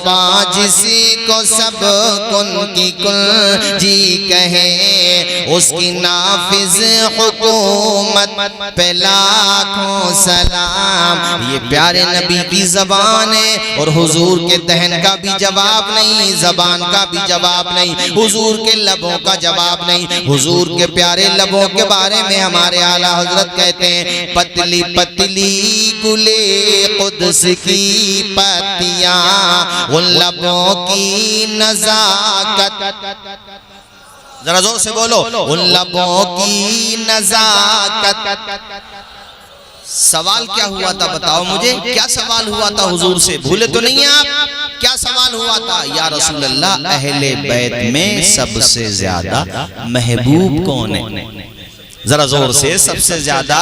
मुस्तफा जिसी को सब कुन की कुल जी कहे, उसकी नाफिज हुकूमत पे लाखों सलाम। ये प्यारे नबी की ज़बान है और हुजूर के दहन का भी जवाब नहीं, ज़बान का भी जवाब नहीं, हुजूर के लबों का जवाब नहीं। हुजूर के प्यारे लबों के बारे में हमारे आला हजरत कहते हैं, पतली पतली गुले कुद्स की पत्तियां, उन लबों की नज़ाकत, जरा जोर से बोलो, उन लबों की नज़ाकत। सवाल क्या हुआ था बताओ मुझे, क्या सवाल हुआ था हुजूर से, भूले तो नहीं आप? क्या सवाल हुआ था? या रसूल अल्लाह, अहले बैत में सबसे ज्यादा महबूब कौन है? जरा जोर से, सबसे ज्यादा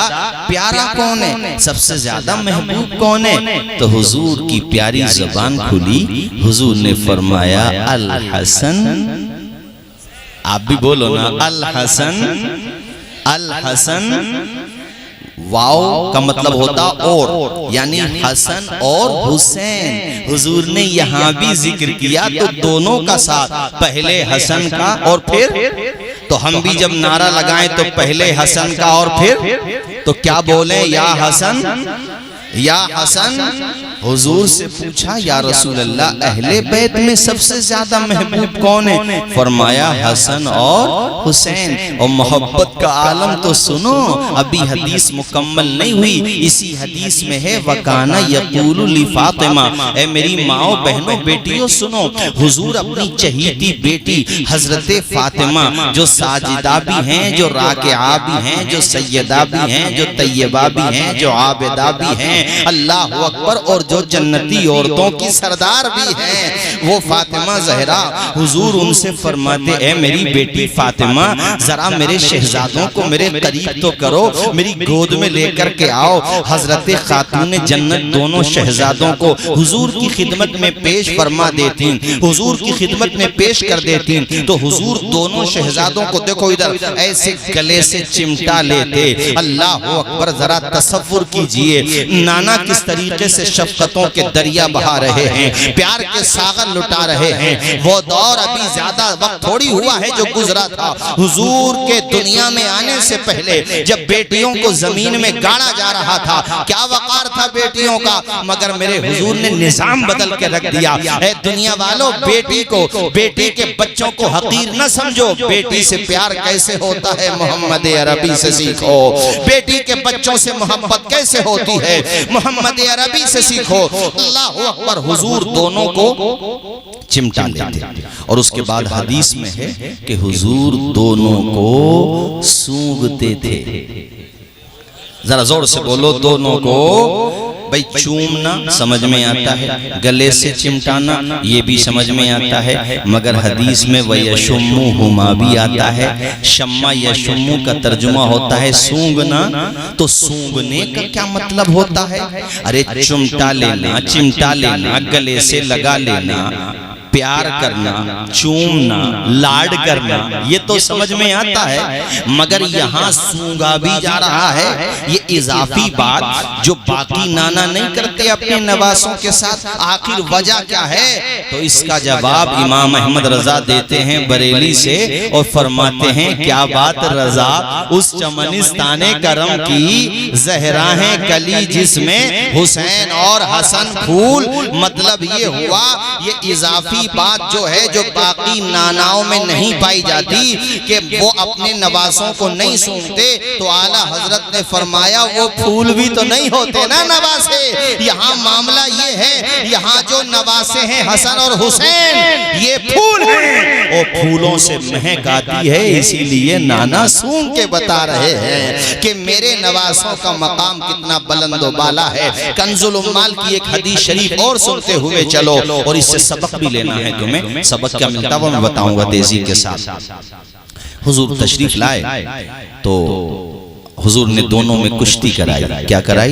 प्यारा कौन है, सबसे ज्यादा महबूब कौन है? तो हुजूर की प्यारी ज़बान खुली, हुजूर ने फरमाया अल हसन। आप भी बोलो ना, अल हसन। अल हसन वाव का मतलब होता और, यानी हसन और हुसैन। हुजूर ने यहाँ भी जिक्र किया तो दोनों का साथ, पहले हसन का और फिर, तो हम भी जब नारा लगाएं तो पहले हसन का और फिर, तो क्या बोले, या हसन या हसन। हुजूर से पूछा, या रसूल अल्लाह, अहले बैत में सबसे ज्यादा महबूब कौन है? फरमाया हसन और हुसैन। और मोहब्बत का आलम तो सुनो, अभी हदीस मुकम्मल नहीं हुई, इसी हदीस में है, वकाना यकूलु ली फातिमा, ए मेरी माओ बहनों बेटियों सुनो, हुजूर अपनी चहीती बेटी हजरत फातिमा, जो साजिदा भी हैं, जो राकिआ भी हैं, जो सैयदा भी हैं, जो तैयबा भी हैं, जो आबिदा भी हैं, अल्लाह अकबर, और जो जन्नती औरतों की सरदार भी हैं, वो फातिमा ज़हरा। हुजूर उनसे फरमाते, ए मेरी बेटी फातिमा, जरा मेरे शहजादों को मेरे करीब तो करो, मेरी गोद में लेकर के आओ। हजरत खातून जन्नत दोनों शहजादों को हुजूर की खिदमत में पेश फरमा देती, हुजूर की खिदमत में पेश कर देती। तो हुजूर दोनों शहजादों को, देखो इधर, ऐसे गले से चिमटा लेते। अल्लाह अकबर, जरा तसव्वुर कीजिए, नाना किस तरीके से शफकतों के दरिया बहा रहे हैं, प्यार के सागर लुटा रहे हैं। वो दौर अभी ज्यादा वक्त थोड़ी हुआ है जो गुजरा था। हुजूर के दुनिया में आने से पहले जब बेटियों को जमीन में गाड़ा जा रहा था, क्या वकार था बेटियों का, मगर मेरे हुजूर ने निजाम बदल के रख दिया। ऐ दुनिया वालों, बेटी को, बेटी के बच्चों को हकीर न समझो, बेटी से प्यार कैसे होता है मोहम्मद अरबी से सीखो। बेटी के बच्चों से मोहब्बत कैसे होती है, मोहम्मद अरबी से सीखो। अल्लाह अकबर। हुजूर दोनों को चिमटा लेते, और उसके बाद हदीस में है कि हुजूर दोनों को सूंघते थे। जरा जोर से बोलो, दोनों को। भाई चूमना समझ में आता है, गले से चिमटाना ये भी समझ में आता है, मगर हदीस में वयशुम्मु हुमा भी आता है। शम्मा यशुम्मु का तर्जुमा होता है सूंघना, तो सूंघने का क्या मतलब होता है? अरे चिमटा लेना, चिमटा लेना, गले से लगा लेना, प्यार करना, चूमना, लाड करना, ये तो समझ में आता है, मगर यहाँ सूंघा भी जा रहा है। ये इजाफी बात जो बाकी नाना नहीं करते अपने नवासों के साथ, आखिर वजह क्या है? तो इसका जवाब इमाम अहमद रजा देते हैं बरेली से, और फरमाते हैं, क्या बात रजा, उस चमनिस्ताने करम की जहरा है कली जिसमें हुसैन और हसन फूल। मतलब ये हुआ, ये इजाफी बात जो है, जो बाकी नानाओं में नहीं पाई जाती, कि वो अपने नवासों को नहीं सूंघते, तो आला हजरत ने फरमाया वो फूल भी तो नहीं होते ना नवासे। यहाँ मामला ये है, यहाँ जो नवासे हैं हसन और हुसैन, ये फूल हैं, और फूलों से महक आती है, इसीलिए नाना सूंघ के बता रहे हैं कि मेरे नवासों का मकाम कितना बुलंद बाला है। कंजुल उम्माल की एक हदीस शरीफ और सुनते हुए चलो, और इससे सबक भी लेना है तुम्हें। सबक क्या मिलता वो मैं बताऊंगा तेजी के साथ। हुजूर तशरीफ लाए तो हुजूर ने दोनों में कुश्ती कराई। क्या कराई?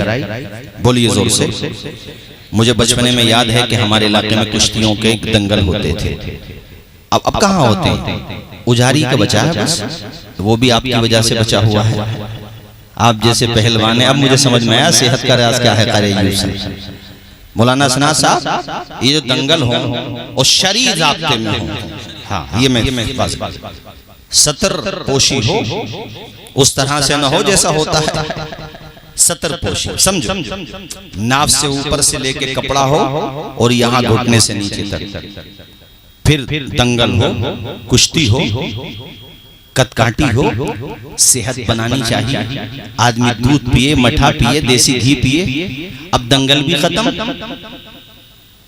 बोलिए जोर से। मुझे बचपने में याद है कि हमारे इलाके में कुश्तियों के दंगल होते थे। अब कहाँ होते हैं? उजारी का बचा है बस, वो भी आपकी वजह से बचा हुआ है। आप जैसे पहलवान है, अब मुझे समझ में आया सेहत का राज क्या है। मौलाना सना साहब, ये जो दंगल हो और शरई ज़ाब्ते में हो, हाँ ये मैं बात, सतर पोशी हो उस तरह से न हो जैसा होता है सतर पोशी, समझो नाव से ऊपर से लेके कपड़ा हो और यहाँ घुटने से नीचे तक, फिर दंगल हो, कुश्ती हो, कतकाटी हो, सेहत बनानी चाहिए, आदमी दूध पिए, मठा पिए, देसी घी पिए। अब दंगल भी खत्म,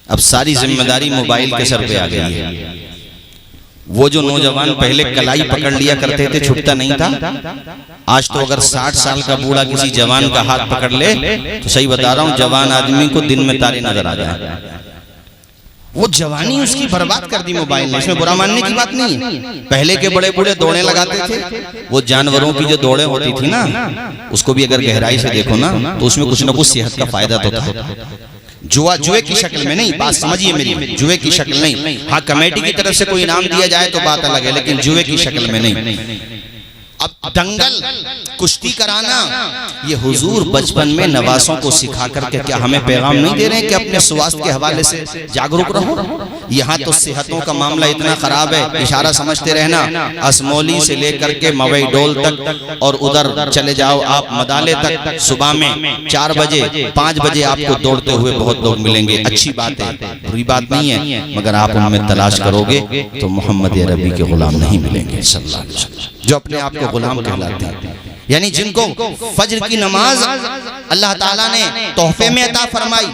अब सारी जिम्मेदारी मोबाइल के सर पे आ गई है। वो जो नौजवान पहले कलाई पकड़ लिया करते थे, छुटता नहीं था, आज तो अगर 60 साल का बूढ़ा किसी जवान का हाथ पकड़ ले तो सही बता रहा हूँ, जवान आदमी को दिन में तारे नजर आ जाए। वो जवानी उसकी बर्बाद कर दी मोबाइल ने। इसमें बुरा मानने की बात नहीं है। पहले के बड़े बूढ़े दौड़े लगाते थे, वो जानवरों की जो दौड़े होती थी ना, उसको भी अगर गहराई से देखो ना तो उसमें कुछ ना कुछ सेहत का फायदा तो था। जुए की शक्ल में नहीं, बात समझिए मेरी, जुए की शक्ल नहीं। हाँ, कमेटी की तरफ से कोई इनाम दिया जाए तो बात अलग है, लेकिन जुए की शक्ल में नहीं। अब दंगल कुश्ती कराना, ये हुजूर बचपन में नवासों को सिखा करके क्या हमें पैगाम नहीं दे रहे हैं कि अपने स्वास्थ्य के हवाले से जागरूक रहो। यहाँ तो सेहतों का मामला इतना खराब है, इशारा समझते रहना, असमौली से लेकर के मवई डोल तक और उधर चले जाओ आप मदाले तक, सुबह में 4 बजे 5 बजे आपको दौड़ते हुए बहुत लोग मिलेंगे। अच्छी बात है, बुरी बात नहीं है, मगर आप उनमें तलाश करोगे तो मोहम्मद अरबी के गुलाम नहीं मिलेंगे सल्लल्लाहु अलैहि वसल्लम, जो अपने आप को गुलाम कहलाते हैं। यानी जिनको फज्र की नमाज अल्लाह ताला ने तोहफे में अता फरमाई।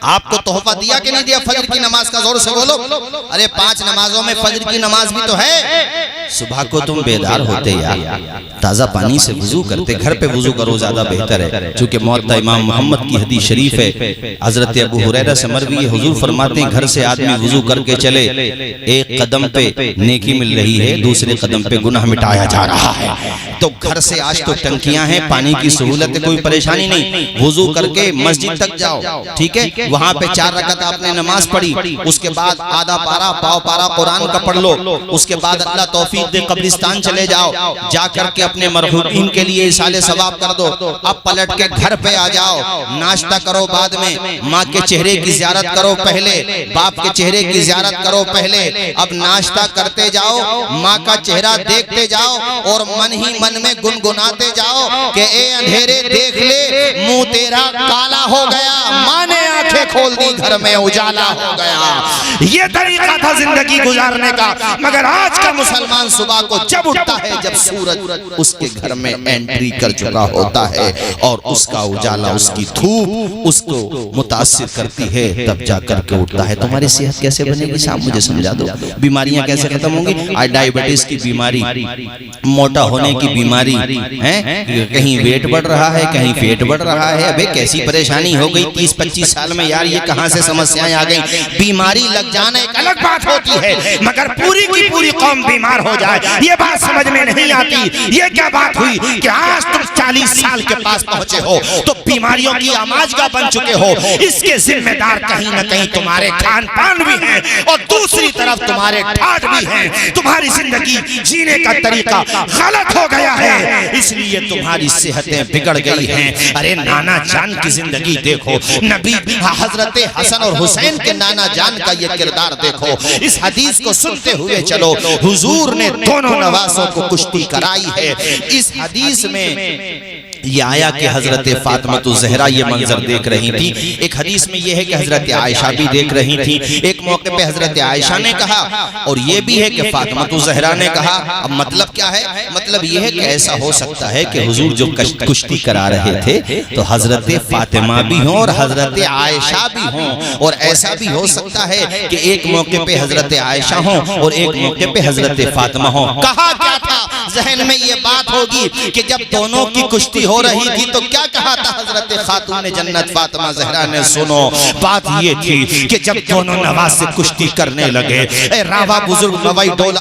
आपको तोहफा दिया कि नहीं दिया फज्र की नमाज का? जोर से बोलो। अरे 5 नमाजों में फज्र की नमाज भी तो है। सुबह को तुम बेदार होते यार, ताज़ा पानी से वुजू करते, घर पे वुजू करो ज़्यादा बेहतर है, चूँकि मौता इमाम मोहम्मद की हदीस शरीफ है। हज़रत अबू हुरैरा से मरवी है, हुजूर फरमाते हैं घर से आदमी वुजू करके चले, एक कदम पे नेकी मिल रही है, दूसरे कदम पे गुनाह मिटाया जा रहा है। तो घर से आज तो टंकियां हैं, पानी की सहूलत है, कोई परेशानी नहीं। वुजू करके मस्जिद तक जाओ, ठीक है, वहां पे 4 रकात आपने नमाज पढ़ी, उसके बाद आधा पारा पाव पारा कुरान का पढ़ लो, उसके बाद अल्लाह तौफीक दे कब्रिस्तान चले जाओ, जा करके अपने मरहूमीन के लिए इसाले सवाब कर दो। अब पलट के घर पे आ जाओ, नाश्ता करो बाद में, माँ के चेहरे की ज़ियारत करो पहले, बाप के चेहरे की ज़ियारत करो पहले। अब नाश्ता करते जाओ, माँ का चेहरा देखते जाओ और मन ही मन में गुनगुनाते जाओ कि ए अंधेरे देख ले, मुंह तेरा काला हो गया, माँ ने आंखें खोल दी, घर में उजाला हो गया। ये तरीका था जिंदगी गुजारने का। मगर आज का मुसलमान सुबह को जब उठता है, जब सूरज उसके घर में एंट्री कर चुका होता है और उसका उजाला, उसकी धूप उसको मुतासिर करती है, तब जा करके उठता है। तुम्हारी सेहत कैसे बनेगी साहब, मुझे समझा दो। बीमारियां कैसे खत्म होंगी? आज डायबिटीज की बीमारी, मोटा होने की बीमारी है, कहीं वेट बढ़ रहा है, कहीं पेट बढ़ रहा है। अबे कैसी परेशानी हो गई 30-25 साल में यार, ये कहां से समस्याएं आ गई? बीमारी लग जाना एक अलग बात होती है, मगर पूरी की पूरी कौम बीमार हो जाए, ये बात समझ में नहीं आती। ये क्या बात हुई कि आज तुम 40 साल के पास पहुंचे हो तो बीमारियों की आमाजगा बन चुके हो। इसके जिम्मेदार कहीं ना कहीं तुम्हारे खान पान भी हैं और दूसरी तरफ तुम्हारे ठाठ भी हैं। तुम्हारी जिंदगी जीने का तरीका गलत हो गया है, इसलिए तुम्हारी सेहतें बिगड़ गई हैं। अरे नाना जान की जिंदगी देखो, नबी हजरत हसन और हुसैन के नाना जान का ये किरदार देखो। इस हदीस को सुनते हुए चलो, हुजूर ने दोनों नवासों को कुश्ती कराई है। इस हदीस में ये आया कि हजरत फातिमा ज़हरा ये मंजर देख रही थी। एक हदीस में ये है कि हजरत आयशा भी देख रही थी। एक मौके पे हजरत आयशा ने कहा और ये भी है कि फातिमा ज़हरा ने कहा। अब मतलब क्या है? मतलब ये है कि ऐसा हो सकता है कि हुजूर जो कुश्ती करा रहे थे तो हजरत फातिमा भी हों और हजरत आयशा भी हों, और ऐसा भी हो सकता है कि एक मौके पे हजरत आयशा हों और एक मौके पे हजरत फातिमा हों। कहा क्या था? जहन में ये बात होगी कि जब दोनों की कुश्ती हो रही थी तो क्या कहा था हजरत खातून जन्नत फातिमा ज़हरा ने? सुनो, बात ये थी कि जब दोनों नवाज से कुश्ती करने लगे, ए रावा बुजुर्ग नवाई डोल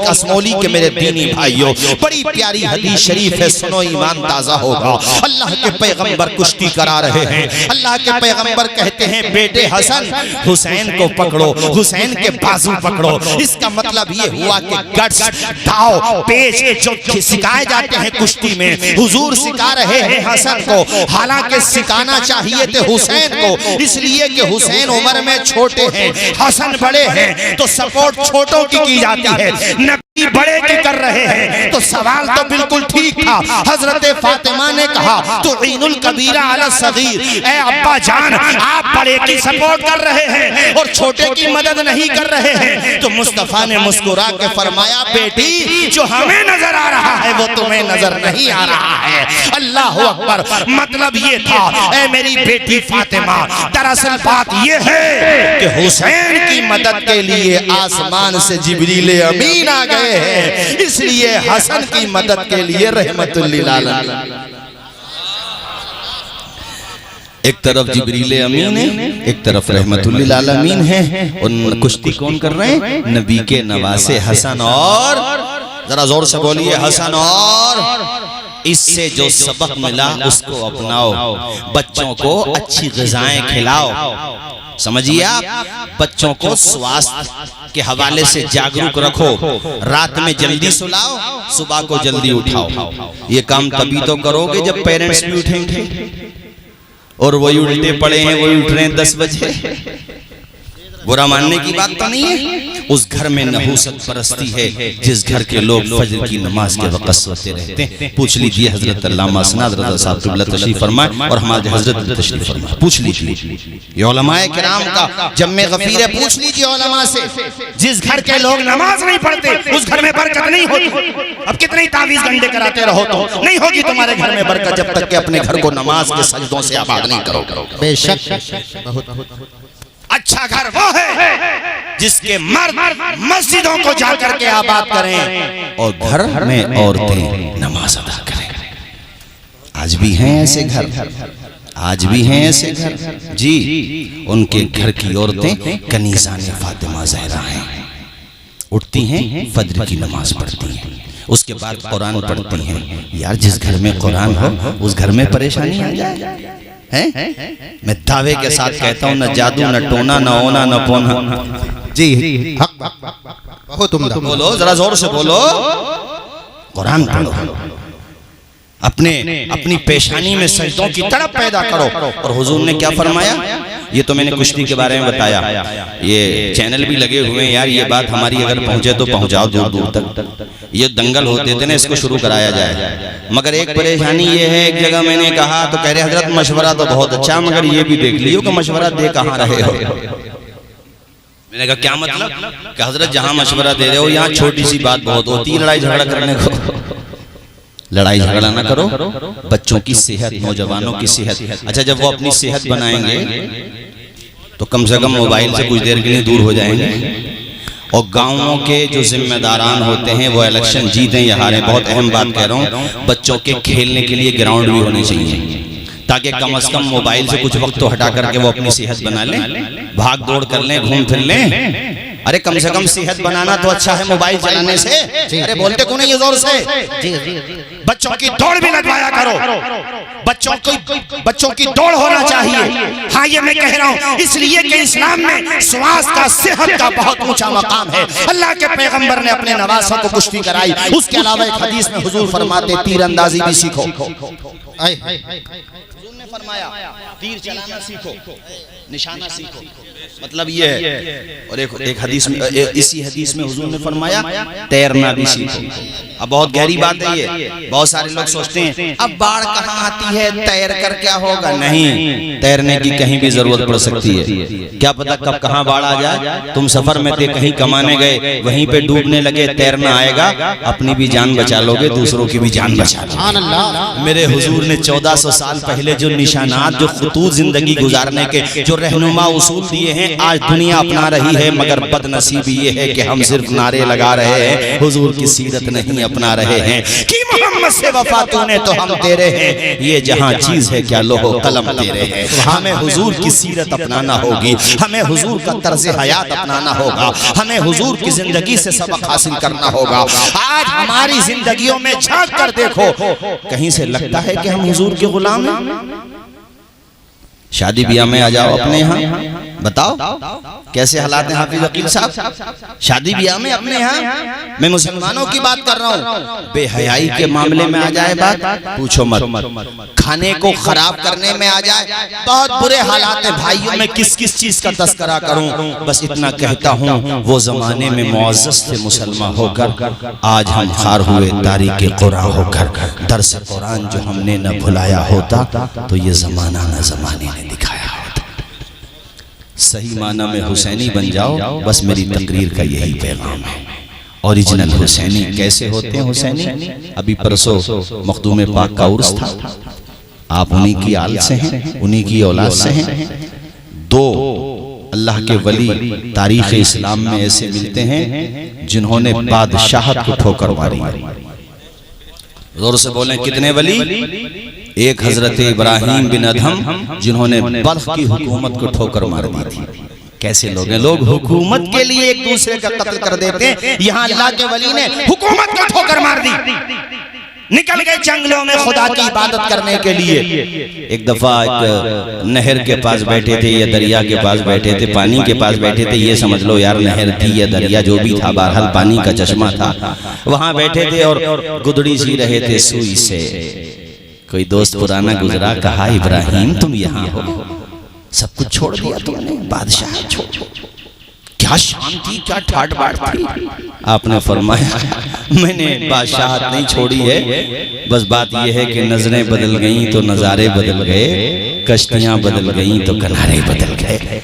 असमौली के मेरे दीनी भाइयों, बड़ी प्यारी हदीस शरीफ है, सुनो ईमान ताजा होगा। अल्लाह के पैगंबर कुश्ती करा रहे हैं। अल्लाह के पैगंबर कहते हैं, बेटे हसन हुसैन को पकड़ो, हुसैन के बाजू पकड़ो। इसका मतलब ये हुआ कि गट्स, दाव, पेच जो सिखाए जाते हैं कुश्ती में, हुजूर सिखा रहे हैं हसन को, हालांकि सिखाना चाहिए थे हुसैन को, इसलिए कि हुसैन उम्र में छोटे हैं, हसन बड़े हैं, तो सपोर्ट छोटों की जाती है, नबी बड़े की कर रहे हैं। तो सवाल तो बिल्कुल ठीक था। हजरत फातिमा ने कहा तो ईनुल कबीरा अला सगीर, ए अब्बा जान आप बड़े की सपोर्ट कर रहे हैं और छोटे की मदद नहीं कर रहे हैं। तो मुस्तफा ने मुस्कुरा के फरमाया, बेटी जो हमें नजर आ रहा है वो तुम्हें नजर नहीं आ रहा है। अल्लाह अकबर। मतलब ये था, ए मेरी बेटी फातिमा, दरअसल बात ये है कि हुसैन की मदद के लिए आसमान से जिब्रील अमीन आ गए हैं, इसलिए हसन की मदद के लिए रहमतुल लिल आलमीन। एक तरफ जिब्रील अमीन है, एक तरफ रहमतुल लिल आलमीन है। और कुश्ती कौन कर रहे हैं? नबी के नवासे हसन और, जरा जोर से बोलिए, हसन और। इससे जो सबक मिला उसको अपनाओ, बच्चों को अच्छी ग़िज़ाएं खिलाओ। समझिए आप, बच्चों को स्वास्थ्य के हवाले से जागरूक रखो, रात में जल्दी सुलाओ, सुबह को जल्दी उठाओ। ये काम तभी तो करोगे जब पेरेंट्स भी उठेंगे, और वही उल्टे पड़े हैं, वही उठ रहे हैं 10 बजे। बुरा मानने की बात तो नहीं है, उस घर में नहूसत परस्ती है जिस घर के लोग फजर की नमाज के वक़्त सोते रहते हैं। पूछ लीजिए हजरत अल्लामा सनाद रज़ा साहब क़िबला तशरीफ फरमाए और हमारे हजरत तशरीफ फरमाए, पूछ लीजिए ये उलमाए किराम का जम्मे गफीर है। पूछ लीजिए उलमा से, जिस घर के लोग नमाज नहीं पढ़ते उस घर में बरकत नहीं होती। अब कितने तावीज़ गंडे कराते रहो तो नहीं होगी तुम्हारे घर में बरकत, जब तक कि अपने घर को नमाज के सजदों से आबाद नहीं करो। बेशक अच्छा घर वो है जिसके मर्द मस्जिदों को जाकर के आबाद करें और घर में औरतें नमाज अदा करें। आज भी हैं ऐसे घर, आज भी हैं ऐसे घर जी। उनके घर की औरतें कनीज़ाने फातिमा ज़हरा हैं, उठती हैं, फजर की नमाज पढ़ती हैं, उसके बाद कुरान पढ़ती हैं। यार जिस घर में कुरान हो उस घर में परेशानी आ जाए हैं? मैं दावे के साथ कहता हूँ, न जादू, न टोना, न ओना, न पोना। जी हक बहुत उम्दा। बोलो, जरा जोर से बोलो, कुरान पढ़ो, अपनी पेशानी में सजदों की तड़प पैदा करो। और हुजूर ने क्या फरमाया? ये तो मैंने कुश्ती के बारे में बताया, ये चैनल भी लगे हुए हैं यार, ये बात हमारी अगर पहुंचे तो पहुंचाओ दूर दूर तक। ये दंगल होते थे ना, इसको शुरू कराया जाए। मगर एक परेशानी ये है, एक जगह मैंने कहा तो कह रहे हजरत मशवरा तो बहुत अच्छा, मगर ये भी देख लियो कि मशवरा दे कहाँ रहे हो। मैंने कहा क्या मतलब? कि हजरत जहाँ मशवरा दे रहे हो यहाँ छोटी सी बात बहुत होती है, लड़ाई झगड़ा करने को। लड़ाई झगड़ा ना करो, बच्चों की सेहत, नौजवानों की सेहत। अच्छा जब वो अपनी सेहत बनाएंगे तो कम से कम मोबाइल से कुछ देर के लिए दूर हो जाएंगे। और गांवों के जो जिम्मेदारान होते हैं वो इलेक्शन जीतें या हारें, बहुत अहम बात कह रहा हूँ, बच्चों के खेलने के लिए ग्राउंड भी होने चाहिए, ताकि कम से कम मोबाइल से कुछ वक्त तो हटा करके वो अपनी सेहत बना लें, भाग दौड़ कर लें, घूम फिर लें। अरे कम से कम सेहत बनाना तो अच्छा है मोबाइल चलाने से। अरे बोलते क्यों नहीं जोर से? बच्चों की दौड़ भी लगवाया करो, बच्चों की दौड़ होना चाहिए। हाँ ये मैं कह रहा हूँ इसलिए कि इस्लाम में स्वास्थ्य का, सेहत का बहुत ऊंचा मकाम है। अल्लाह के पैगंबर ने अपने नवासों को कुश्ती कराई। उसके अलावा एक हदीस में हुजूर फरमाते तीरंदाजी भी सीखो। फरमाया तीर चलाना सीखो, निशाना सीखो, मतलब ये है। और एक हदीस में, इसी हदीस में हुजूर ने फरमाया तैरना भी सीखो। अब बहुत गहरी बात है ये। बहुत सारे लोग सोचते हैं अब बाढ़ कहाँ आती है, तैर कर क्या होगा? नहीं, तैरने की कहीं भी जरूरत पड़ सकती है, क्या पता कब कहाँ बाढ़ आ जाए। तुम सफर में थे, कहीं कमाने गए, वहीं पे डूबने लगे, तैरना आएगा, अपनी भी जान बचा लोगे, दूसरों की भी जान बचा लोगे। मेरे हुजूर ने 1400 साल पहले जो निशानात, जो खुतूत जिंदगी गुजारने के जो रहनुमा उसूल दिए हैं, आज दुनिया अपना रही है। मगर बदनसीबी ये है कि हम सिर्फ नारे लगा रहे हैं, हुजूर की सीरत नहीं अपना रहे हैं कि मोहम्मद से वफा तूने तो हम तेरे हैं, ये जहां चीज है क्या लोहो कलम तेरे हैं। हमें हुजूर की सीरत अपनाना होगी, हमें हुजूर का तर्ज हयात अपनाना होगा, हमें हुजूर की जिंदगी से सबक हासिल करना होगा। आज हमारी जिंदगियों में झांक कर देखो, कहीं से लगता है कि हम हुजूर के गुलाम हैं? शादी ब्याह में आ जाओ अपने यहाँ, बताओ कैसे हालात हैं हाफिज वकील साहब? शादी ब्याह में अपने यहाँ, मैं मुसलमानों की बात कर रहा हूँ, बेहयाई के मामले में आ जाए बात पूछो मत, खाने को खराब करने में आ जाए, बहुत बुरे हालात हैं भाइयों। मैं किस किस चीज का तस्करा करूं, बस इतना कहता हूं, वो जमाने में मुअज़्ज़ज़ थे मुसलमान होकर, आज हम खार हुए तारीक़ कुरान होकर। दर्स कुरान जो हमने न भुलाया होता तो ये जमाना न जमाने ने दिखाया होता। सही माना में हुसैनी बन जाओ, बस मेरी तकरीर का यही पैगाम है। ओरिजिनल हुसैनी कैसे होते हैं? हुसैनी अभी परसों मखदूम पाक का उर्स था, आप उन्हीं की आल से हैं, उन्हीं की औलाद से हैं। दो अल्लाह के वली तारीख़ इस्लाम में ऐसे मिलते हैं जिन्होंने बादशाहत को ठोकर मारी। जोर से बोलें कितने वली? एक हजरत इब्राहिम बिन अदहम जिन्होंने बल्ख की हुकूमत को ठोकर मार दी थी। कैसे लोग हैं, लोग हुकूमत के लिए एक दूसरे का कत्ल कर देते हैं, यहाँ अल्लाह के वली ने हुकूमत को ठोकर मार दी, निकल गए जंगलों में खुदा की इबादत करने के लिए। एक दफा एक नहर के पास बैठे थे या दरिया के पास बैठे थे, पानी के पास बैठे थे, ये समझ लो यार नहर थी या दरिया जो भी था, बहरहाल पानी का चश्मा था, वहां बैठे थे और गुदड़ी सी रहे थे सुई से। कोई दोस्त पुराना गुजरा, कहा इब्राहिम तुम यहाँ हो, सब कुछ छोड़ दिया तुमने, बादशाह छोड़, क्या शांति क्या ठाट बाट थी। आपने फरमाया मैंने बादशाहत नहीं छोड़ी है, बस बात यह है कि नजरें बदल गई तो नजारे बदल गए, कश्तियां बदल गई तो किनारे बदल गए।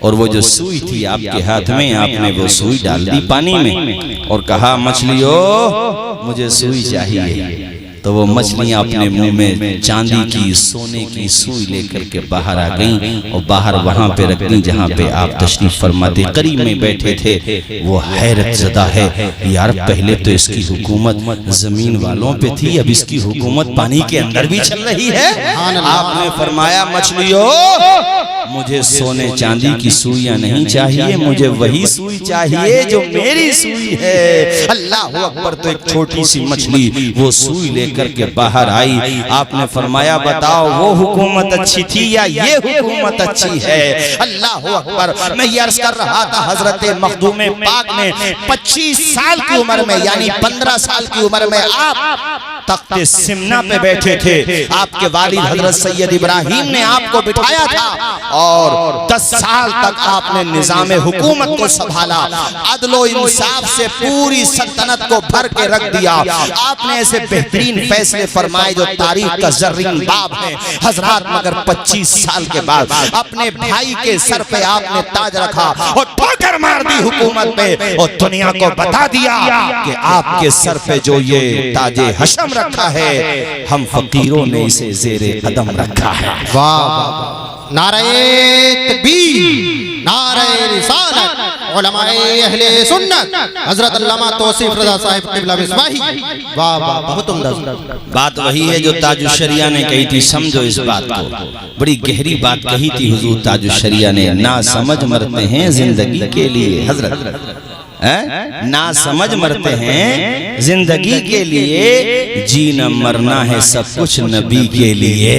और वो जो सुई थी आपके हाथ में, आपने वो सुई डाल दी पानी में और कहा मछलियों मुझे सुई चाहिए। तो वो मछलियां अपने मुंह में चांदी की सोने की सुई लेकर के बाहर आ गईं और बाहर वहां पे रख दी जहां पे आप तशरीफ फरमाते करीब में बैठे थे। वो हैरत ज़दा है, यार पहले तो इसकी हुकूमत जमीन वालों पे थी, अब इसकी हुकूमत पानी के अंदर भी चल रही है। आपने फरमाया मछलियों मुझे सोने चांदी की सुइयां नहीं चाहिए, मुझे वही सुई चाहिए जो मेरी सुई है। अल्लाह अकबर। तो एक छोटी सी मछली वो सुई लेकर के बाहर आई। आपने फरमाया बताओ वो हुकूमत अच्छी थी या ये हुकूमत अच्छी है? अल्लाह अकबर। मैं ये अर्ज कर रहा था हजरत मखदूम पाक ने 25 साल की उम्र में यानी 15 साल की उम्र में आप तख्ते सिमना पे बैठे थे। आपके वालिद हजरत सैयद इब्राहिम ने आपको बिठाया था और 10 साल तक आपने निजाम हुकूमत को संभाला, अदलो इंसाफ से पूरी सल्तनत को भर के रख दिया। आपने ऐसे बेहतरीन फैसले फरमाए जो तारीख का जर्रीन बाब है हजरात। मगर 25 साल के बाद अपने भाई के सर पे आपने ताज रखा और ठोकर मार दी हुकूमत पे और दुनिया को बता दिया कि आपके सर पे जो ये ताजे हशम रखा है हम फकीरों ने इसे जेरे कदम रखा है। वाह, नारे तकबीर, नारे रिसालत, उलमाए अहले सुन्नत, हजरत अल्लामा तौसीफ रज़ा साहिब क़िबला मिसबाही। वाह वाह, बहुत उम्दा। बात वही है जो ताजुश्शरिया ने कही थी। समझो इस बात को, बड़ी गहरी बात कही थी हुजूर ताजुश्शरिया ने। ना समझ मरते हैं जिंदगी के लिए, हजरत ना समझ मरते हैं जिंदगी के लिए, जीना मरना है सब कुछ नबी के लिए।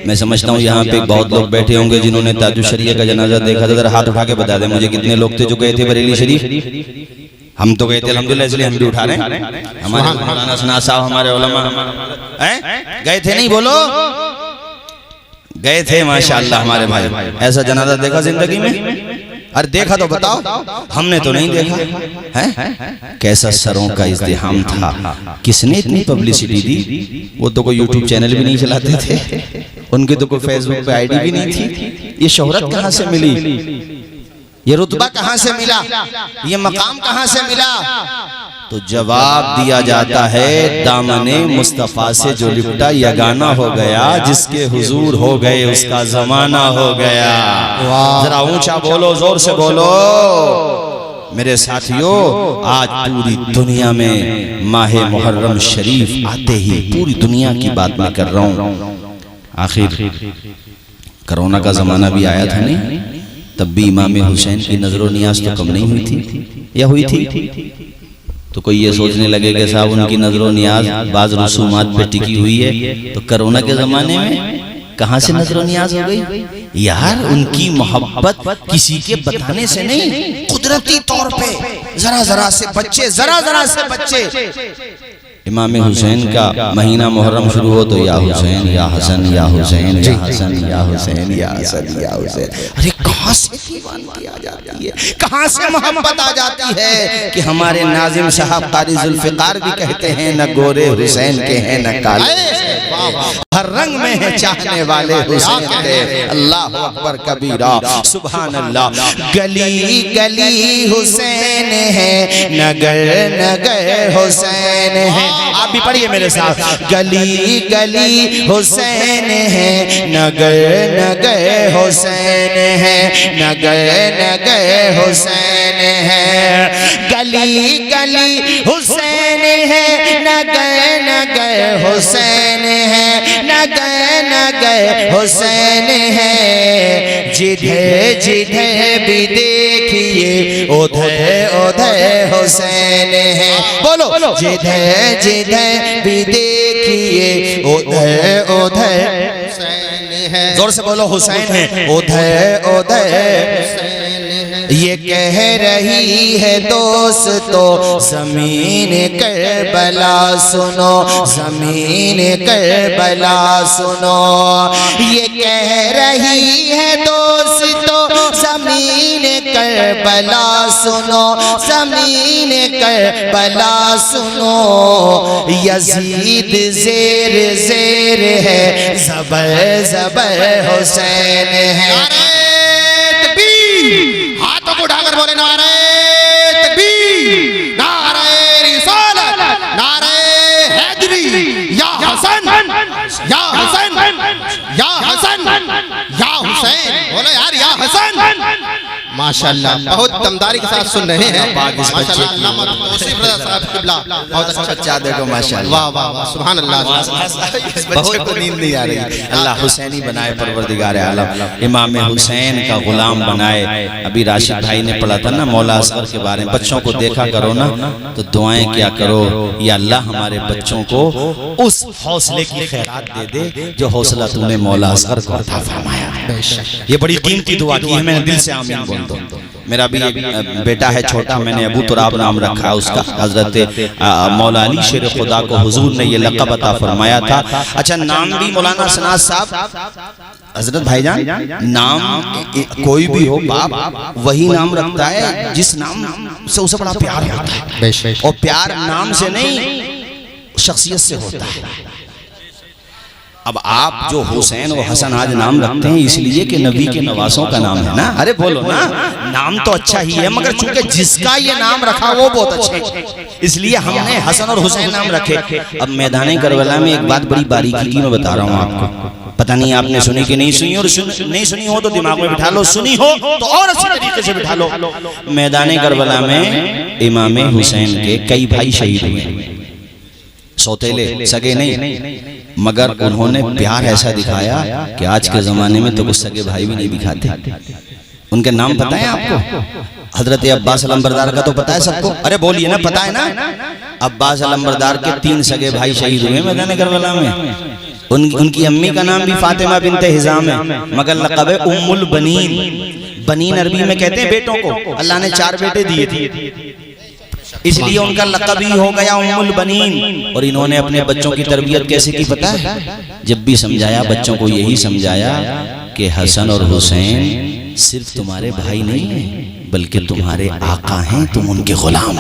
मैं समझता हूँ यहाँ पे बहुत लोग बैठे होंगे जिन्होंने ताजुश्शरिया का जनाजा देखा था। जरा हाथ उठा के बता दें मुझे कितने लोग थे जो गए थे बरेली शरीफ? हम तो गए थे अल्हम्दुलिल्लाह, इसलिए हम भी उठा रहे हैं। हमारे मौलाना सना साहब हमारे उलमा गए थे, नहीं बोलो गए थे माशाअल्लाह हमारे भाई। ऐसा जनाजा देखा जिंदगी में? अरे देखा तो बताओ, हमने तो नहीं देखा है। कैसा सरों का इज़्दिहाम था, किसने इतनी पब्लिसिटी दी? वो तो कोई यूट्यूब चैनल भी नहीं चलाते थे, उनके तो कोई फेसबुक पे आईडी भी नहीं थी। ये शोहरत कहाँ से मिली? ये रुतबा कहाँ से मिला? ये मकाम कहाँ से मिला? तो जवाब दिया जाता है दामने मुस्तफा से जो लिपटा यगाना हो गया, जिसके हुजूर हो गए उसका जमाना हो गया। जरा ऊंचा बोलो, जोर से बोलो मेरे साथियों। आज पूरी दुनिया में माह मुहर्रम शरीफ आते ही पूरी दुनिया की बात मैं कर रहा हूँ। आखिर कोरोना का जमाना भी आया था नहीं, तब भी इमाम हुसैन की नजरो नियाज तो कम नहीं हुई थी या हुई थी? तो कोई ये सोचने लगे कि साहब उनकी नजरो नियाज बाज रसूमात पे टिकी हुई है, तो कोरोना के जमाने में कहाँ से नजरो नियाज हो गई यार? उनकी मोहब्बत किसी के बताने से नहीं, कुदरती तौर पे जरा जरा से बच्चे, जरा जरा से बच्चे। इमाम हुसैन का महीना मुहर्रम शुरू हो तो या हुसैन या हसन या हुसैन या हसन या हुसैन या हसन या हुसैन। अरे कहाँ से दीवानगी आ जाती है, कहाँ से मोहब्बत आ जाती है कि हमारे नाजिम साहब कारी जुल्फिकार भी कहते हैं न गोरे हुसैन के हैं न काले, हर रंग में है चाहने वाले हुसैन के। अल्लाह अकबर कबीरा, सुभान अल्लाह। गली गली हुसैन है, नगर नगर हुसैन है। आप भी पढ़िए मेरे साथ। गली गली हुसैन है, नगर नगर हुसैन है, नगर नगर हुसैन है। गली गली हुसैन है, नगर नगर हुसैन है, नगर नगर हुसैन है। जिधर जिधर भी देखिए उधर उधर हुसैन है। बोलो जिधर जिधर भी देखिए उधर उधर हुसैन है। जोर से बोलो हुसैन है, उधर उधर। ये कह रही है दोस्तों ज़मीन करबला सुनो, ज़मीन करबला सुनो। ये कह रही है दोस्तों ज़मीन करबला सुनो, ज़मीन करबला सुनो। यजीद ज़ेर ज़ेर है, ज़बर ज़बर हुसैन है। हाथों को उठाकर बोले नारे तकबीर, नारे रिसालत, नारे हैदरी। या हसन या हसन या हसन या हुसैन। बोलो यार या हसन। माशाअल्लाह बहुत दमदारी के साथ सुन रहे हैं। माशाअल्लाह अल्लामा तौसीफ रज़ा साहब क़िबला बहुत अच्छा देखो माशाअल्लाह। वाह वाह वाह सुभान अल्लाह। बहुत को नींद नहीं आ रही। अल्लाह हुसैनी बनाए परवरदिगार आलम, इमाम हुसैन का गुलाम बनाए। अभी राशिद भाई ने पढ़ा था ना मौला असगर के बारे में। बच्चों को देखा करो ना तो दुआएं क्या करो, या अल्लाह हमारे बच्चों को उस हौसले की खैरात दे दे जो हौसला तूने मौला असगर को अता फरमाया। ये बड़ी कीमती दुआ की है, मैंने दिल से आमीन बोल दो। मेरा भी एक बेटा है छोटा, मैंने अबू तुराब नाम रखा है उसका। हजरत मौला अली शेर खुदा को हुजूर ने ये लक़ब अता फरमाया था। अच्छा नाम भी मौलाना सनाज साहब हजरत भाईजान, नाम कोई भी हो बाप वही नाम रखता है जिस नाम से उसे बड़ा प्यार होता है, और प्यार नाम से नहीं शख्सियत से होता है। अब आप जो हुसैन और हसन आज नाम रखते हैं इसलिए कि नबी के नवासों का नाम है ना। अरे बोलो ना, नाम तो अच्छा ही है मगर चूंकि जिसका ये नाम रखा वो बहुत अच्छे, इसलिए हमने हसन और हुसैन नाम रखे। अब मैदान करबला में एक बात बड़ी बारीकी की मैं बता रहा हूँ आपको, पता नहीं आपने सुनी कि नहीं सुनी, और नहीं सुनी हो तो दिमाग में बिठा लो, सुनी हो तो और अच्छे तरीके से बिठा लो। मैदान करबला में इमाम हुसैन के कई भाई शहीद हुए, सौतेले सगे नहीं, मगर उन्होंने प्यार ऐसा दिखाया कि आज के जमाने में तो कुछ सगे भाई भी नहीं दिखाते। उनके नाम पता है आपको? हजरत अब्बास अलंबरदार का तो पता है सबको? अरे बोलिए ना, पता है ना? अब्बास अलंबरदार के 3 सगे भाई शहीद हुए मैदान करबला में। उनकी अम्मी का नाम भी फातिमा बिनते हिजाम है, मगर लक़ब है उम्मुल बनीन। बनीन अरबी में कहते हैं बेटों को। अल्लाह ने 4 बेटे दिए थे इसलिए उनका लक़ब ही हो गया उम्मुल बनीन। और इन्होंने अपने बच्चों की तरबियत कैसे की पता है? जब भी समझाया बच्चों को यही समझाया कि हसन और हुसैन सिर्फ तुम्हारे भाई नहीं हैं बल्कि तुम्हारे आका हैं, तुम उनके गुलाम।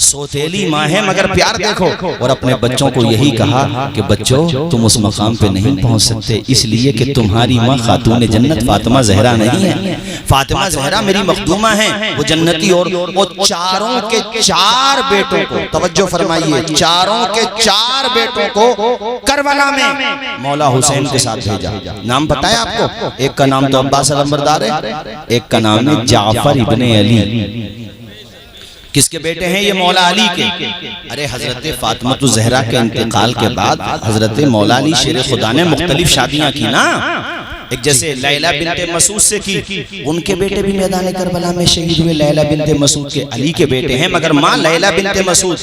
सौतेली माँ है मगर प्यार देखो। और अपने बच्चों को यही कहा कि बच्चों तुम उस मकाम पे नहीं पहुंच सकते इसलिए कि तुम्हारी माँ खातून जन्नत फातिमा ज़हरा नहीं है। फातिमा ज़हरा मेरी मखदूमा है, वो जन्नती। और वो चारों के 4 बेटों को, तवज्जो फरमाइए, चारों के 4 बेटों को करबला में मौला हुसैन के साथ भेजा। नाम पता है आपको? एक का नाम तो अब्बास अलंबरदार है, एक का नाम है जाफर इब्ने अली। किसके बेटे हैं ये? मौला अली के। अरे हजरत फातिमा ज़हरा के इंतकाल के बाद हजरत मौला अली शेर खुदा ने मुख्तलिफ शादियां की ना, एक जैसे लैला बिनते मसूद से की, उनके बेटे भी मैदान करबला में शहीद हुए। लैला बिनते मसूद के अली के बेटे हैं, मगर माँ लैला बिनते मसूद,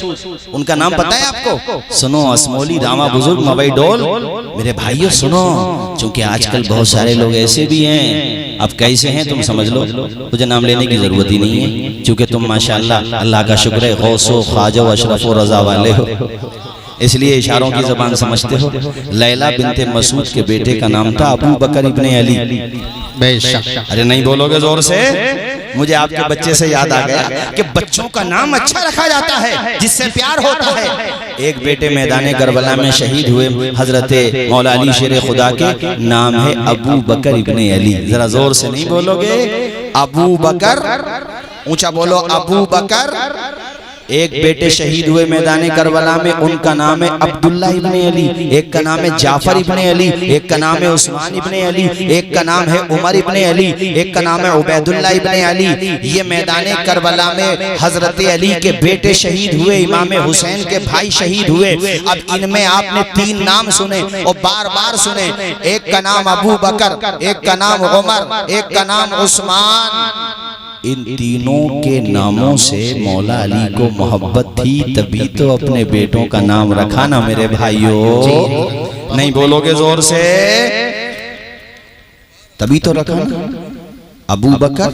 उनका नाम पता है आपको? सुनो असमोली रामा बुजुर्ग मवई डोल, मेरे भाइयों सुनो, क्योंकि आजकल बहुत सारे लोग ऐसे भी हैं, अब कैसे हैं तुम समझ लो, मुझे नाम लेने की जरूरत ही नहीं है, क्योंकि तुम माशाअल्लाह अल्लाह का शुक्र है गौसो ख्वाजो अशरफो रजा वाले हो, इसलिए इशारों की ज़बान समझते हो। लैला बिनते मसूद के बेटे का नाम था अबू बकर इब्ने अली। बेशक। अरे नहीं बोलोगे जोर से? मुझे आपके बच्चे से याद आ गया कि बच्चों का नाम अच्छा रखा जाता है जिससे प्यार होता है। एक बेटे मैदान करबला में शहीद हुए हजरत मौला अली शेर खुदा के, नाम है अबू बकर इब्ने अली। जरा जोर से नहीं बोलोगे? अबू बकर, ऊंचा बोलो अबू बकर। एक बेटे शहीद हुए मैदान करबला में, उनका नाम है अब्दुल्ला इब्ने अली, एक का नाम है जाफर इब्ने अली, एक का नाम है उस्मान इब्ने अली, एक का नाम है उमर इब्ने अली, एक का नाम है उबैदुल्ला इब्ने अली। ये मैदान करबला में हजरत अली के बेटे शहीद हुए, इमाम हुसैन के भाई शहीद हुए। अब इनमें आपने 3 नाम सुने और बार बार सुने, एक का नाम अबू बकर, एक का नाम उमर, एक का नाम उस्मान। इन तीनों के नामों से मौला अली को मोहब्बत थी, तभी तो अपने बेटों का नाम रखा ना मेरे भाइयों। नहीं बोलोगे जोर से? तभी तो रखा ना। अबू बकर,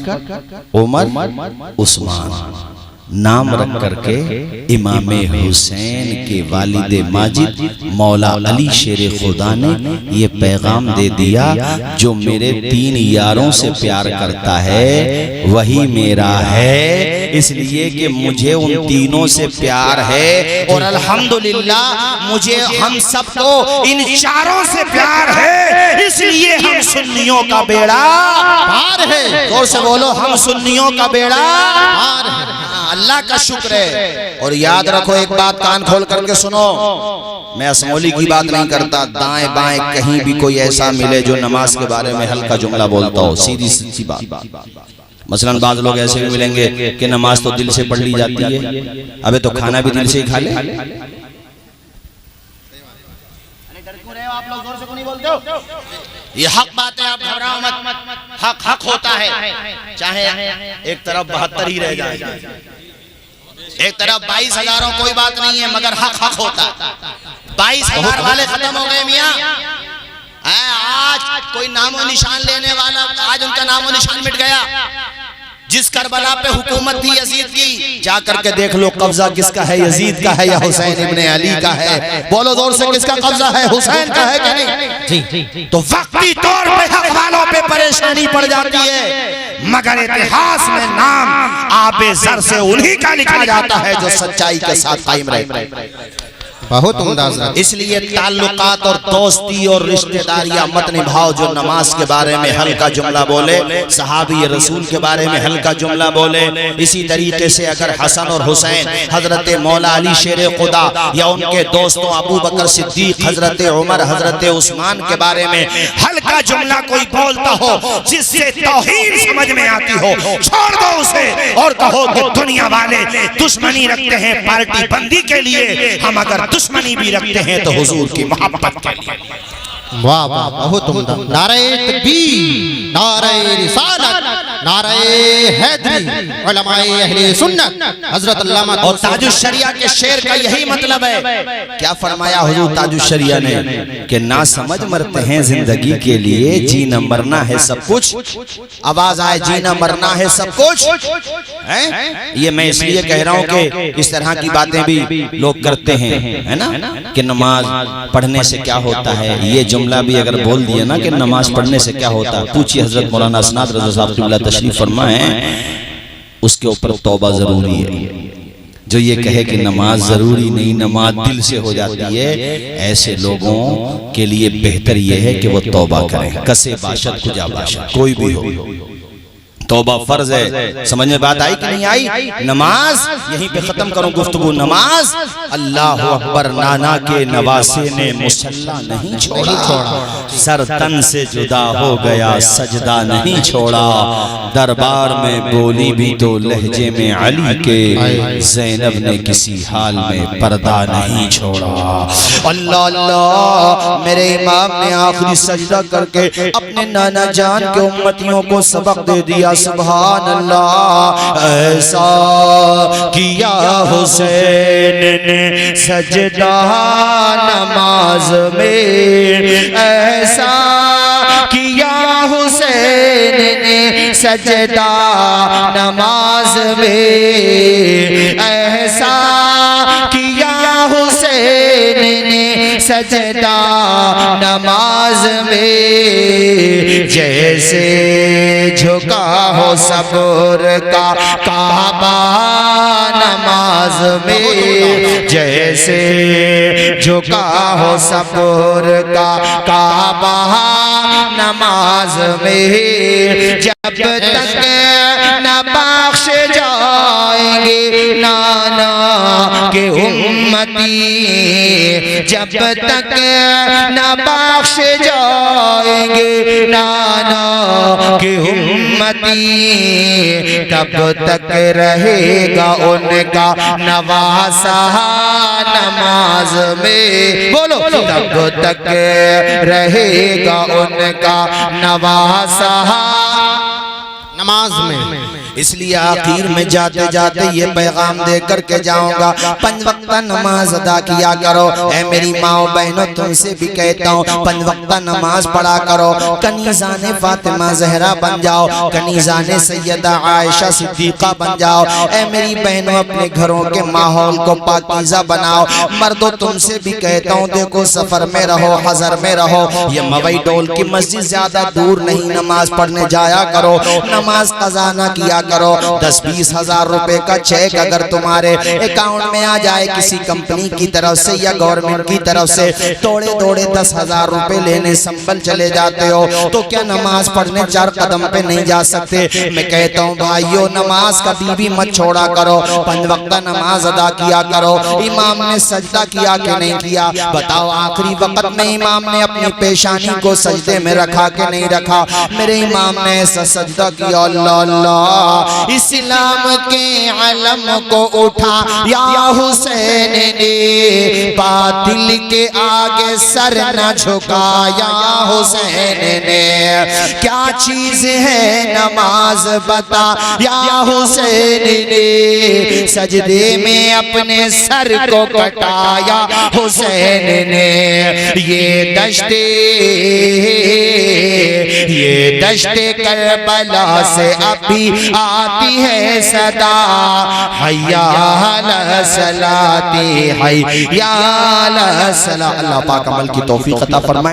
उमर, उस्मान नाम रख करके इमाम हुसैन के वालिद माजिद मौला अली शेर खुदा ने ये पैगाम दे दिया, जो मेरे 3 यारों से प्यार करता है वही मेरा है, इसलिए कि मुझे उन तीनों से प्यार है और अल्हम्दुलिल्लाह मुझे हम सबको इन चारों से प्यार है, इसलिए हम सुन्नियों का बेड़ा पार है। जोर से बोलो, हम सुन्नियों का बेड़ा पार है। अल्लाह का शुक्र है। और याद रखो एक बात, कान खोल करके सुनो, मैं असमौली की बात नहीं करता, दाएं बाएं कहीं भी कोई ऐसा मिले जो नमाज के बारे में हल्का जुमला बोलता हो, सीधी सीधी बात। मसलन बाज लोग ऐसे भी मिलेंगे कि नमाज तो दिल से पढ़ ली जाती है, अबे तो खाना भी दिल से ही खा ले। आप लोग जोर से क्यों नहीं बोलते हो? ये हक बात है, आप घबराओ मत, हक हक होता है, चाहे एक तरफ 72 ही रह जाए, एक तरफ 22,000 कोई बात नहीं है, मगर हक हक होता है। 22,000 वाले खत्म हो गए मियाँ, आज कोई नामो निशान लेने वाला, आज उनका नामो निशान मिट गया। जिस करबला पे हुकूमत थी यजीद की, जा करके देख लो कब्जा किसका है, यजीद का है या हुसैन इब्ने अली का है? बोलो जोर से, किसका कब्जा है? हुसैन का है कि नहीं? जी। तो वक्ती तौर पे हक वालों पे परेशानी पड़ जाती है, मगर इतिहास में नाम आबे ज़र से उन्हीं का लिखा जाता है जो सच्चाई के साथ कायम रहे। बहुत उम्दाज। इसलिए ताल्लुकात और दोस्ती और रिश्तेदारियां मत निभाओ जो नमाज के बारे में हल्का जुमला बोले, सहाबी रसूल के बारे में हल्का जुमला बोले। इसी तरीके से अगर हसन और हुसैन, हजरत मौला अली शेर खुदा या उनके दोस्तों अबू बकर सिद्दीक, हजरत उमर, हजरत उस्मान के बारे में हल्का जुमला कोई बोलता हो जिससे तौहीन समझ में आती हो, छोड़ दो उसे और कहो कि दुनिया वाले दुश्मनी रखते हैं पार्टी बंदी के लिए, हम अगर दुश्मनी भी रखते हैं तो हुजूर की मोहब्बत के लिए। वाह वाह, बहुत उम्दा। नारे तकबीर, नारे रिसालत, नारे हैदरी, उलमाए अहले सुन्नत, हजरत अल्लामा और ताजुश शरिया के शेर का यही मतलब है। क्या फरमाया हुजूर ताजुश शरिया ने कि ना समझ मरते हैं जिंदगी के लिए, जीना मरना है सब कुछ। आवाज आए, जीना मरना है सब कुछ है? ये मैं इसलिए कह रहा हूँ कि इस तरह की बातें भी लोग करते हैं, है ना, कि नमाज पढ़ने से क्या होता है। ये जुमला भी अगर बोल दिए ना कि नमाज पढ़ने से क्या होता है, पूछिए हजरत मौलाना असनाद रज़ा साहब क़िबला तशरीफ फरमा है, उसके ऊपर तौबा जरूरी है। जो ये कहे कि नमाज जरूरी नहीं, नमाज दिल से हो जाती है, ऐसे लोगों के लिए बेहतर ये है कि वो तौबा करें, कसे बाशत खुजा बाशत, कोई भी हो तौबा फर्ज है। समझ में बात आई कि नहीं आई? नमाज यहीं पे खत्म करूं गुफ्तगू। नमाज अल्लाह अकबर नाना के नवासे ने मुसल्ला नहीं छोड़ा, सर तन से जुदा हो गया सजदा नहीं छोड़ा, दरबार में बोली भी तो लहजे में अली के, ज़ैनब ने किसी हाल में पर्दा नहीं छोड़ा। अल्लाह अल्लाह, मेरे इमाम ने आखिरी सजदा करके अपने नाना जान के उम्मतियों को सबक दे दिया। सुभान अल्लाह, ऐसा किया हुसैन ने सजदा नमाज में, ऐसा किया हुसैन ने सजदा नमाज में, ऐसा किया हुसैन ने सजदा नमाज में, जैसे झुका हो सब्र का काबा नमाज में, जैसे झुका हो सब्र का काबा नमाज में, जब तक न बख्श जाएंगे नाना के उम्मती, जब तक न बख्श जाएंगे नाना के उम्मती, तब तक रहेगा उनका नवासा नमाज में। बोलो, तब तक रहेगा उनका नवासा नमाज में। इसलिए आखिर में जाते जाते ये पैगाम दे करके जाऊंगा, 5 वक्त नमाज अदा किया करो। ऐ मेरी माओ बहनों, तुमसे भी कहता हूँ 5 वक्त नमाज पढ़ा करो। कनीज़ाने फातिमा जहरा बन जाओ, कनीज़ाने सैयदा आयशा सिद्दीक़ा बन जाओ। ऐ मेरी बहनों, अपने घरों के माहौल को पाकीज़ा बनाओ। मर्दों, तुमसे भी कहता हूँ, देखो सफर में रहो, हज़र में रहो, ये मवई डोल की मस्जिद ज्यादा दूर नहीं, नमाज पढ़ने जाया करो। नमाज कज़ा ना किया करो। 10-20 हजार रुपए का चेक अगर तुम्हारे अकाउंट में आ जाए किसी कंपनी की तरफ से या गवर्नमेंट की तरफ से, तोड़े तोड़े 10,000 रुपए लेने संभल चले जाते हो, तो क्या नमाज पढ़ने 4 कदम पे नहीं जा सकते? मैं कहता हूँ भाइयों, नमाज कभी भी मत छोड़ा करो, 5 वक्त नमाज अदा किया करो। इमाम ने सजदा किया कि नहीं किया? बताओ, आखिरी वक्त में इमाम ने अपनी पेशानी को सजदे में रखा कि नहीं रखा? मेरे इमाम ने ऐसा सजदा किया, अल्लाह अल्लाह, इस्लाम के अलम को उठा या हुसैन ने, बातिल के आगे सर न झुकाया या हुसैन ने। क्या चीज है नमाज बता या हुसैन ने, सजदे में अपने सर को कटाया हुसैन ने। ये दश्ते करबला से अभी आती है सदा, हय्या अला सलाती, हय्या अला सला। अल्लाह पाक अमल की तौफीक अता फरमाए।